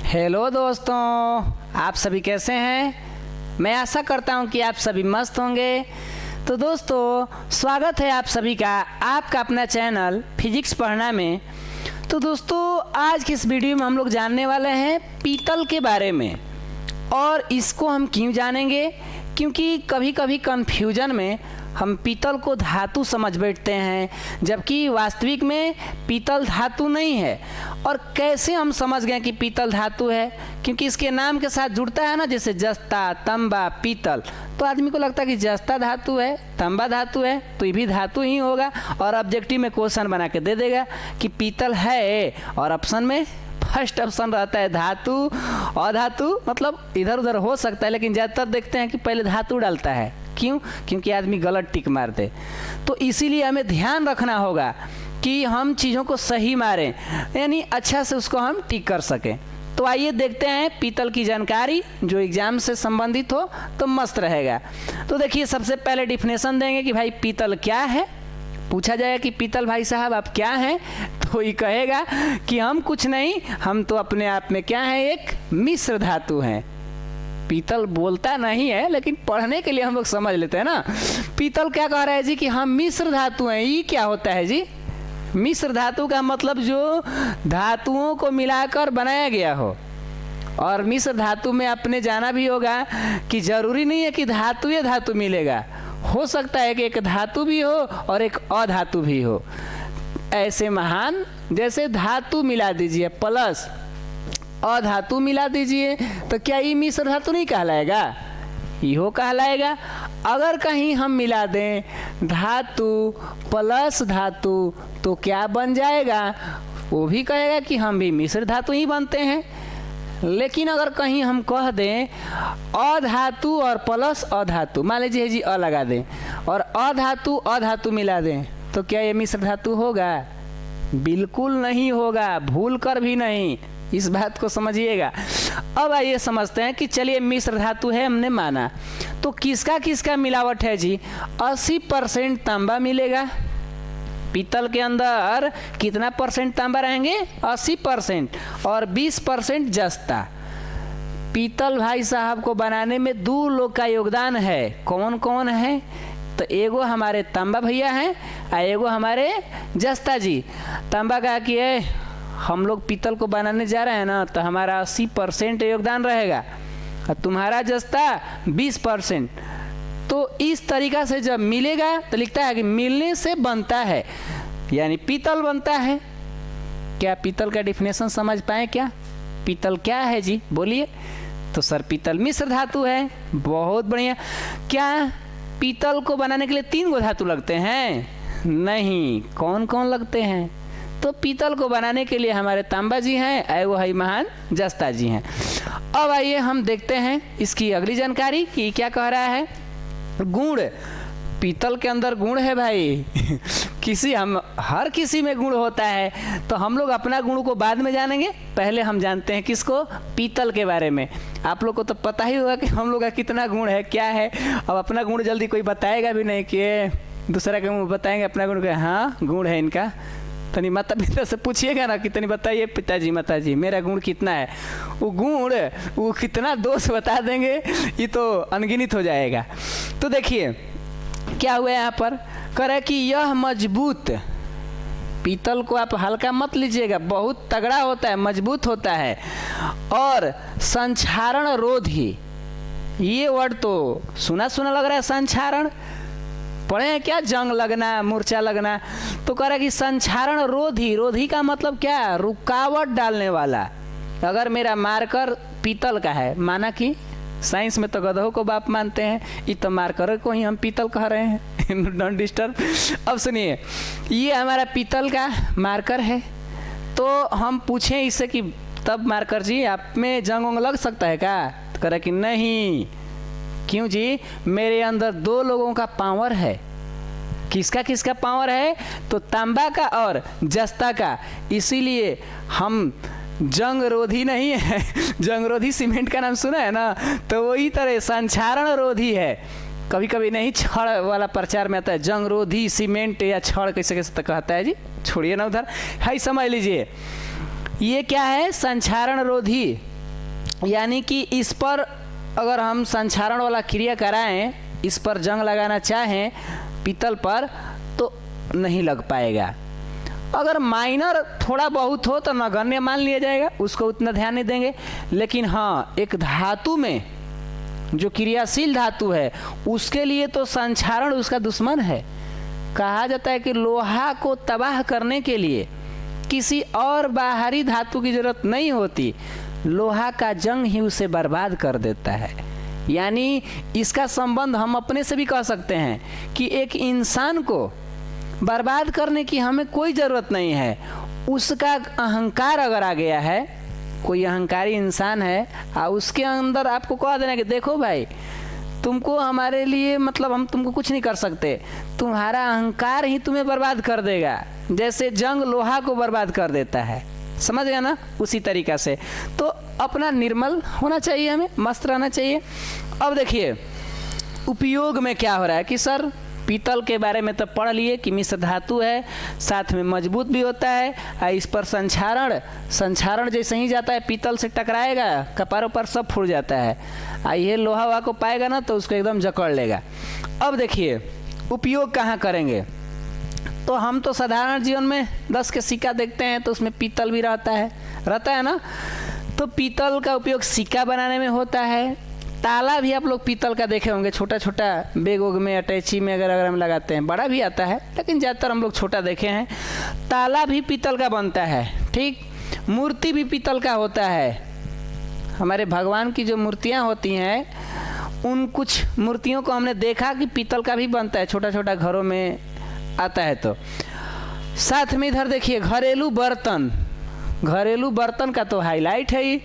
Hello दोस्तों, आप सभी कैसे हैं। मैं आशा करता हूं कि आप सभी मस्त होंगे। तो दोस्तों, स्वागत है आप सभी का आपका अपना चैनल फिजिक्स पढ़ना में। तो दोस्तों, आज की इस वीडियो में हम लोग जानने वाले हैं पीतल के बारे में। और इसको हम क्यों जानेंगे, क्योंकि कभी कभी कन्फ्यूजन में हम पीतल को धातु समझ बैठते हैं, जबकि वास्तविक में पीतल धातु नहीं है। और कैसे हम समझ गए कि पीतल धातु है, क्योंकि इसके नाम के साथ जुड़ता है ना, जैसे जस्ता, तांबा, पीतल। तो आदमी को लगता है कि जस्ता धातु है, तांबा धातु है, तो ये भी धातु ही होगा। और ऑब्जेक्टिव में क्वेश्चन बना के दे देगा कि पीतल है, और ऑप्शन में फर्स्ट ऑप्शन रहता है धातु। अधातु मतलब इधर उधर हो सकता है, लेकिन ज़्यादातर देखते हैं कि पहले धातु डालता है। क्यों? क्योंकि आदमी गलत टिक मारते। तो इसीलिए हमें ध्यान रखना होगा कि हम चीज़ों को सही मारें, यानी अच्छा से उसको हम टिक कर सकें। तो आइए देखते हैं पीतल की जानकारी, जो एग्जाम से संबंधित हो तो मस्त रहेगा। तो देखिए, सबसे पहले डिफिनेशन देंगे कि भाई पीतल क्या है। पूछा जाएगा कि पीतल भाई साहब आप क्या हैं, तो ये कहेगा कि हम कुछ नहीं, हम तो अपने आप में क्या है, एक मिश्र धातु हैं। पीतल बोलता नहीं है, लेकिन पढ़ने के लिए हम लोग समझ लेते हैं ना। पीतल क्या कह रहा है जी कि हम मिश्र धातु हैं। ये क्या होता है जी? मिश्र धातु का मतलब जो धातुओं को मिलाकर बनाया गया हो। और मिश्र धातु में आपने जाना भी होगा कि जरूरी नहीं है कि धातु या धातु मिलेगा। हो सकता है कि एक धातु भी हो और एक अधातु भी हो। ऐसे महान, जैसे धातु मिला दीजिए प्लस अधातु मिला दीजिए, तो क्या ये मिश्र धातु नहीं कहलाएगा? यो कहलाएगा। अगर कहीं हम मिला दें धातु प्लस धातु, तो क्या बन जाएगा? वो भी कहेगा कि हम भी मिश्र धातु ही बनते हैं। लेकिन अगर कहीं हम कह दें अधातु और प्लस अधातु, मान लीजिए जी अ लगा दें और अधातु अधातु मिला दें, तो क्या ये मिश्र धातु होगा? बिल्कुल नहीं होगा, भूल कर भी नहीं। इस बात को समझिएगा। अब आइए समझते हैं कि चलिए मिश्र धातु है, हमने माना, तो किसका किसका मिलावट है जी? 80% तांबा मिलेगा। पीतल के अंदर कितना परसेंट तांबा रहेंगे? 80%। और 20% जस्ता। पीतल भाई साहब को बनाने में 2 लोग का योगदान है। कौन कौन है? तो एगो हमारे तांबा भैया हैं और एगो हमारे जस्ता जी। तांबा कहा कि हम लोग पीतल को बनाने जा रहे हैं ना, तो हमारा 80% योगदान रहेगा और तुम्हारा जस्ता 20%। तो इस तरीक़ा से जब मिलेगा तो लिखता है कि मिलने से बनता है, यानी पीतल बनता है। क्या पीतल का डिफिनेशन समझ पाए? क्या पीतल क्या है जी, बोलिए। तो सर पीतल मिश्र धातु है। बहुत बढ़िया। क्या पीतल को बनाने के लिए 3 गो धातु लगते हैं? नहीं। कौन कौन लगते हैं? तो पीतल को बनाने के लिए हमारे तांबा जी हैं, एगो है महान जस्ता जी हैं। अब आइए हम देखते हैं इसकी अगली जानकारी कि क्या कह रहा है। गुण, पीतल के अंदर गुण है भाई। हर किसी में गुण होता है। तो हम लोग अपना गुण को बाद में जानेंगे, पहले हम जानते हैं किसको? पीतल के बारे में। आप लोग को तो पता ही होगा कि हम लोग का कितना गुण है, क्या है। अब अपना गुण जल्दी कोई बताएगा भी नहीं कि दूसरा का गुण बताएंगे अपना गुण का। हाँ, गुण है इनका। तनी माता पिता से पूछिएगा ना कि तनी बताइए पिताजी माताजी मेरा गुण कितना है। वो गुण वो कितना दोष बता देंगे, ये तो अनगिनत हो जाएगा। तो देखिए क्या हुआ यहाँ पर, कह रहा है कि यह मजबूत। पीतल को आप हल्का मत लीजिएगा, बहुत तगड़ा होता है, मजबूत होता है। और संक्षारण रोधी, ये वर्ड तो सुना सुना लग रहा है। संक्षारण पढ़े हैं क्या? जंग लगना, मूर्छा लगना। तो कह रहा है कि संक्षारण रोधी। रोधी का मतलब क्या? रुकावट डालने वाला। अगर मेरा मार्कर पीतल का है, माना कि साइंस में तो गधों को बाप मानते हैं, ये तो मार्कर को ही हम पीतल कह रहे हैं। Don't disturb. अब सुनिए, ये हमारा पीतल का मार्कर है। तो हम पूछें इससे कि तब मार्कर जी आप में जंग वंग लग सकता है क्या? तो कह रहा है कि नहीं। क्यों जी? मेरे अंदर 2 लोगों का पावर है। किसका किसका पावर है? तो तांबा का और जस्ता का। इसीलिए हम जंगरोधी नहीं है। जंगरोधी सीमेंट का नाम सुना है ना? तो वही तरह संक्षारण रोधी है। कभी कभी नहीं, छड़ वाला प्रचार में आता है जंगरोधी सीमेंट या छड़ कैसे कैसे तो कहता है जी, छोड़िए ना उधर। हाई समझ लीजिए, ये क्या है? संक्षारण रोधी। यानी कि इस पर अगर हम संक्षारण वाला क्रिया कराएं, इस पर जंग लगाना चाहें पीतल पर, तो नहीं लग पाएगा। अगर माइनर थोड़ा बहुत हो तो नगण्य मान लिया जाएगा, उसको उतना ध्यान नहीं देंगे। लेकिन हाँ, एक धातु में जो क्रियाशील धातु है उसके लिए तो संक्षारण उसका दुश्मन है। कहा जाता है कि लोहा को तबाह करने के लिए किसी और बाहरी धातु की जरूरत नहीं होती, लोहा का जंग ही उसे बर्बाद कर देता है। यानी इसका संबंध हम अपने से भी कह सकते हैं कि एक इंसान को बर्बाद करने की हमें कोई ज़रूरत नहीं है। उसका अहंकार अगर आ गया है, कोई अहंकारी इंसान है और उसके अंदर आपको कह देना कि देखो भाई, तुमको हमारे लिए मतलब हम तुमको कुछ नहीं कर सकते, तुम्हारा अहंकार ही तुम्हें बर्बाद कर देगा। जैसे जंग लोहा को बर्बाद कर देता है, समझ गया ना, उसी तरीक़ा से। तो अपना निर्मल होना चाहिए, हमें मस्त रहना चाहिए। अब देखिए उपयोग में क्या हो रहा है कि सर पीतल के बारे में तो पढ़ लिए कि मिश्र धातु है, साथ में मजबूत भी होता है, और इस पर संक्षारण जैसे ही जाता है पीतल से टकराएगा, कपारों पर सब फूट जाता है, और ये लोहा वहा को पाएगा ना तो उसको एकदम जकड़ लेगा। अब देखिए उपयोग कहाँ करेंगे, तो हम तो साधारण जीवन में 10 के सिक्का देखते हैं तो उसमें पीतल भी रहता है ना। तो पीतल का उपयोग सिक्का बनाने में होता है। ताला भी आप लोग पीतल का देखे होंगे, छोटा छोटा बैग वोग में, अटैची में अगर हम लगाते हैं, बड़ा भी आता है लेकिन ज़्यादातर हम लोग छोटा देखे हैं। ताला भी पीतल का बनता है, ठीक। मूर्ति भी पीतल का होता है। हमारे भगवान की जो मूर्तियाँ होती हैं, उन कुछ मूर्तियों को हमने देखा कि पीतल का भी बनता है, छोटा छोटा घरों में आता है। तो साथ में इधर देखिए घरेलू बर्तन का तो हाईलाइट है ही।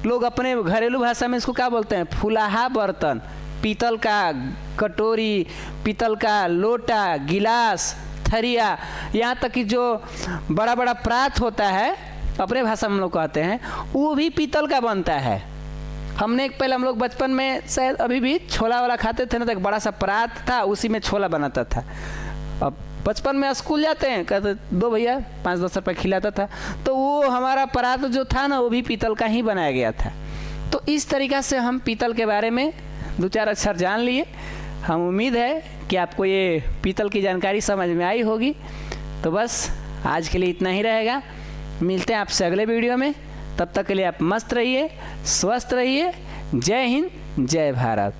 लोग अपने घरेलू भाषा में इसको क्या बोलते हैं, फुलाहा बर्तन। पीतल का कटोरी, पीतल का लोटा, गिलास, थरिया, यहाँ तक कि जो बड़ा बड़ा प्रात होता है, अपने भाषा में हम लोग कहते हैं, वो भी पीतल का बनता है। हमने एक पहले हम लोग बचपन में शायद अभी भी छोला वाला खाते थे ना, तो एक बड़ा सा परात था, उसी में छोला बनाता था। अब बचपन में स्कूल जाते हैं, कहते दो भैया 5-10 रुपये खिलाता था, तो वो हमारा परात जो था ना वो भी पीतल का ही बनाया गया था। तो इस तरीक़ा से हम पीतल के बारे में 2-4 अक्षर जान लिए। हम उम्मीद है कि आपको ये पीतल की जानकारी समझ में आई होगी। तो बस आज के लिए इतना ही रहेगा, मिलते हैं आपसे अगले वीडियो में। तब तक के लिए आप मस्त रहिए, स्वस्थ रहिए। जय हिंद, जय भारत।